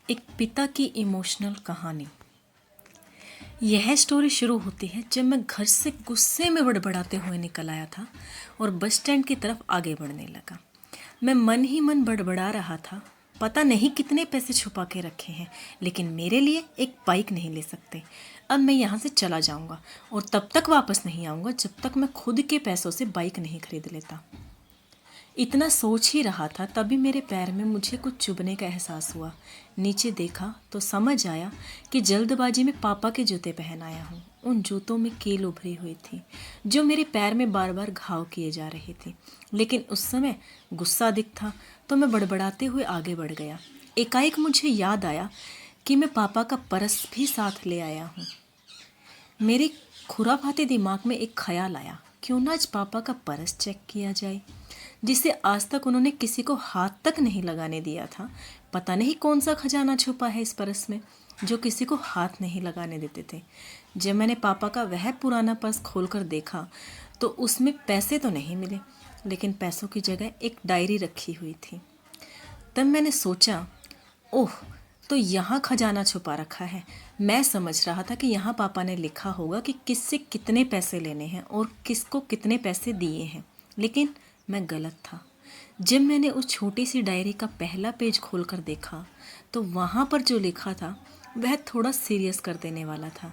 एक पिता की इमोशनल कहानी। यह स्टोरी शुरू होती है जब मैं घर से गुस्से में बड़बड़ाते हुए निकल आया था और बस स्टैंड की तरफ आगे बढ़ने लगा। मैं मन ही मन बड़बड़ा रहा था, पता नहीं कितने पैसे छुपा के रखे हैं, लेकिन मेरे लिए एक बाइक नहीं ले सकते। अब मैं यहाँ से चला जाऊँगा और तब तक वापस नहीं आऊँगा जब तक मैं खुद के पैसों से बाइक नहीं खरीद लेता। इतना सोच ही रहा था तभी मेरे पैर में मुझे कुछ चुभने का एहसास हुआ। नीचे देखा तो समझ आया कि जल्दबाजी में पापा के जूते पहन आया हूँ। उन जूतों में कील उभरी हुई थी जो मेरे पैर में बार बार घाव किए जा रहे थे, लेकिन उस समय गुस्सा अधिक था तो मैं बड़बड़ाते हुए आगे बढ़ गया। एकाएक मुझे याद आया कि मैं पापा का पर्स भी साथ ले आया हूँ। मेरे खुराफाते दिमाग में एक ख्याल आया, क्यों ना आज पापा का पर्स चेक किया जाए, जिसे आज तक उन्होंने किसी को हाथ तक नहीं लगाने दिया था। पता नहीं कौन सा खजाना छुपा है इस पर्स में जो किसी को हाथ नहीं लगाने देते थे। जब मैंने पापा का वह पुराना पर्स खोलकर देखा तो उसमें पैसे तो नहीं मिले, लेकिन पैसों की जगह एक डायरी रखी हुई थी। तब मैंने सोचा, ओह, तो यहाँ खजाना छुपा रखा है। मैं समझ रहा था कि यहाँ पापा ने लिखा होगा कि किससे कितने पैसे लेने हैं और किसको कितने पैसे दिए हैं, लेकिन मैं गलत था। जब मैंने उस छोटी सी डायरी का पहला पेज खोलकर देखा तो वहाँ पर जो लिखा था वह थोड़ा सीरियस कर देने वाला था।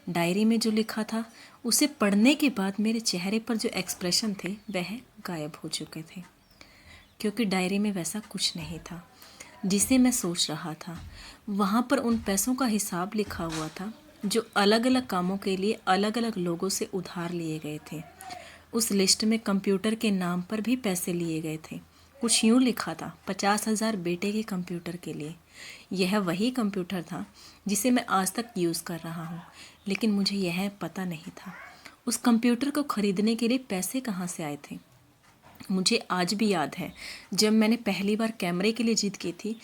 डायरी में जो लिखा था उसे पढ़ने के बाद मेरे चेहरे पर जो एक्सप्रेशन थे वह गायब हो चुके थे, क्योंकि डायरी में वैसा कुछ नहीं था जिसे मैं सोच रहा था। वहाँ पर उन पैसों का हिसाब लिखा हुआ था जो अलग अलग कामों के लिए अलग अलग लोगों से उधार लिए गए थे। उस लिस्ट में कंप्यूटर के नाम पर भी पैसे लिए गए थे। कुछ यूँ लिखा था, 50,000 बेटे के कंप्यूटर के लिए। यह वही कंप्यूटर था जिसे मैं आज तक यूज़ कर रहा हूँ, लेकिन मुझे यह पता नहीं था उस कंप्यूटर को खरीदने के लिए पैसे कहाँ से आए थे। मुझे आज भी याद है जब मैंने पहली बार कैमरे के लिए जिद की थी,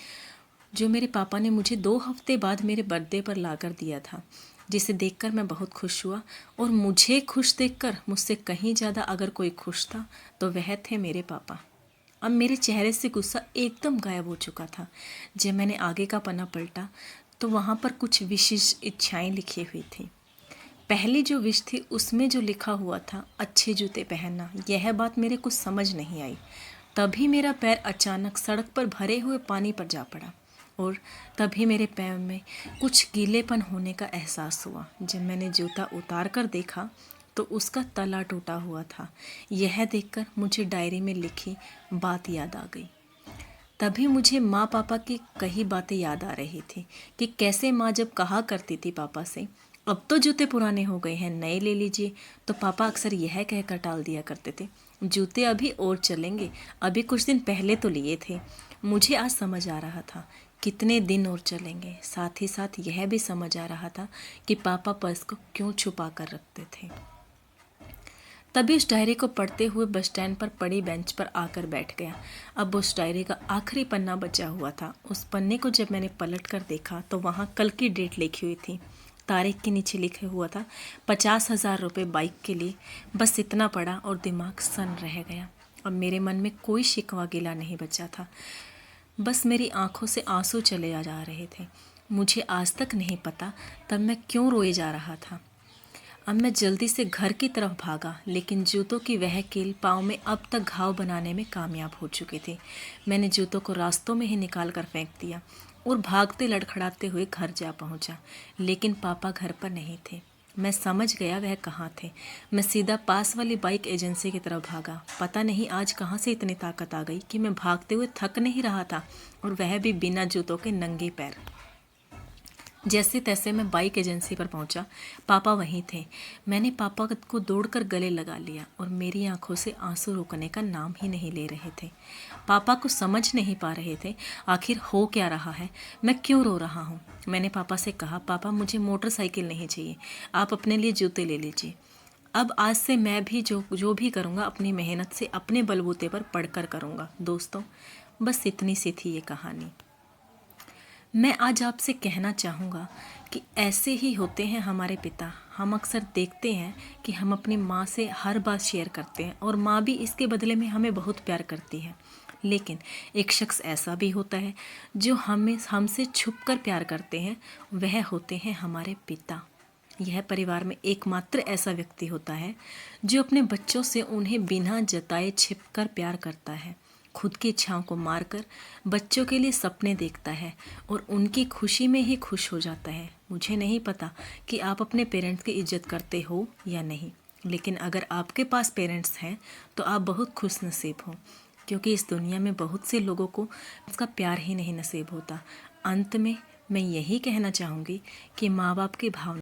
जो मेरे पापा ने मुझे 2 हफ्ते बाद मेरे बर्थडे पर लाकर दिया था, जिसे देखकर मैं बहुत खुश हुआ। और मुझे खुश देखकर मुझसे कहीं ज़्यादा अगर कोई खुश था तो वह थे मेरे पापा। अब मेरे चेहरे से गुस्सा एकदम गायब हो चुका था। जब मैंने आगे का पन्ना पलटा तो वहाँ पर कुछ विशेष इच्छाएं लिखी हुई थी। पहली जो विश थी उसमें जो लिखा हुआ था, अच्छे जूते पहनना। यह बात मेरे कुछ समझ नहीं आई। तभी मेरा पैर अचानक सड़क पर भरे हुए पानी पर जा पड़ा और तभी मेरे पैर में कुछ गीलेपन होने का एहसास हुआ। जब मैंने जूता उतार कर देखा तो उसका तला टूटा हुआ था। यह देखकर मुझे डायरी में लिखी बात याद आ गई। तभी मुझे माँ पापा की कही बातें याद आ रही थी कि कैसे माँ जब कहा करती थी पापा से, अब तो जूते पुराने हो गए हैं, नए ले लीजिए, तो पापा अक्सर यह कहकर टाल दिया करते थे, जूते अभी और चलेंगे, अभी कुछ दिन पहले तो लिए थे। मुझे आज समझ आ रहा था कितने दिन और चलेंगे। साथ ही साथ यह भी समझ आ रहा था कि पापा पर्स को क्यों छुपा कर रखते थे। तभी उस डायरी को पढ़ते हुए बस स्टैंड पर पड़ी बेंच पर आकर बैठ गया। अब उस डायरी का आखिरी पन्ना बचा हुआ था। उस पन्ने को जब मैंने पलट कर देखा तो वहाँ कल की डेट लिखी हुई थी। तारीख के नीचे लिखे हुआ था 50,000 रुपये बाइक के लिए। बस इतना पड़ा और दिमाग सन रह गया। अब मेरे मन में कोई शिकवा गिला नहीं बचा था, बस मेरी आंखों से आंसू चले आ जा रहे थे। मुझे आज तक नहीं पता तब मैं क्यों रोए जा रहा था। अब मैं जल्दी से घर की तरफ भागा, लेकिन जूतों की वह कील पाँव में अब तक घाव बनाने में कामयाब हो चुकी थी। मैंने जूतों को रास्तों में ही निकाल कर फेंक दिया और भागते लड़खड़ाते हुए घर जा पहुंचा, लेकिन पापा घर पर नहीं थे। मैं समझ गया वह कहाँ थे। मैं सीधा पास वाली बाइक एजेंसी की तरफ भागा। पता नहीं आज कहाँ से इतनी ताकत आ गई कि मैं भागते हुए थक नहीं रहा था, और वह भी बिना जूतों के नंगे पैर। जैसे तैसे मैं बाइक एजेंसी पर पहुंचा। पापा वहीं थे। मैंने पापा को दौड़कर गले लगा लिया और मेरी आंखों से आंसू रुकने का नाम ही नहीं ले रहे थे। पापा को समझ नहीं पा रहे थे आखिर हो क्या रहा है, मैं क्यों रो रहा हूँ। मैंने पापा से कहा, पापा मुझे मोटरसाइकिल नहीं चाहिए, आप अपने लिए जूते ले लीजिए। अब आज से मैं भी जो भी करूँगा अपनी मेहनत से अपने बलबूते पर पढ़कर करूँगा। दोस्तों, बस इतनी सी थी ये कहानी। मैं आज आपसे कहना चाहूँगा कि ऐसे ही होते हैं हमारे पिता। हम अक्सर देखते हैं कि हम अपनी माँ से हर बात शेयर करते हैं और माँ भी इसके बदले में हमें बहुत प्यार करती है। लेकिन एक शख्स ऐसा भी होता है जो हमसे छुपकर प्यार करते हैं, वह होते हैं हमारे पिता। यह परिवार में एकमात्र ऐसा व्यक्ति होता है जो अपने बच्चों से उन्हें बिना जताए छिपकर प्यार करता है, खुद की इच्छाओं को मारकर बच्चों के लिए सपने देखता है और उनकी खुशी में ही खुश हो जाता है। मुझे नहीं पता कि आप अपने पेरेंट्स की इज्जत करते हो या नहीं, लेकिन अगर आपके पास पेरेंट्स हैं तो आप बहुत खुश नसीब हो, क्योंकि इस दुनिया में बहुत से लोगों को उसका प्यार ही नहीं नसीब होता। अंत में मैं यही कहना चाहूँगी कि माँ बाप की भावना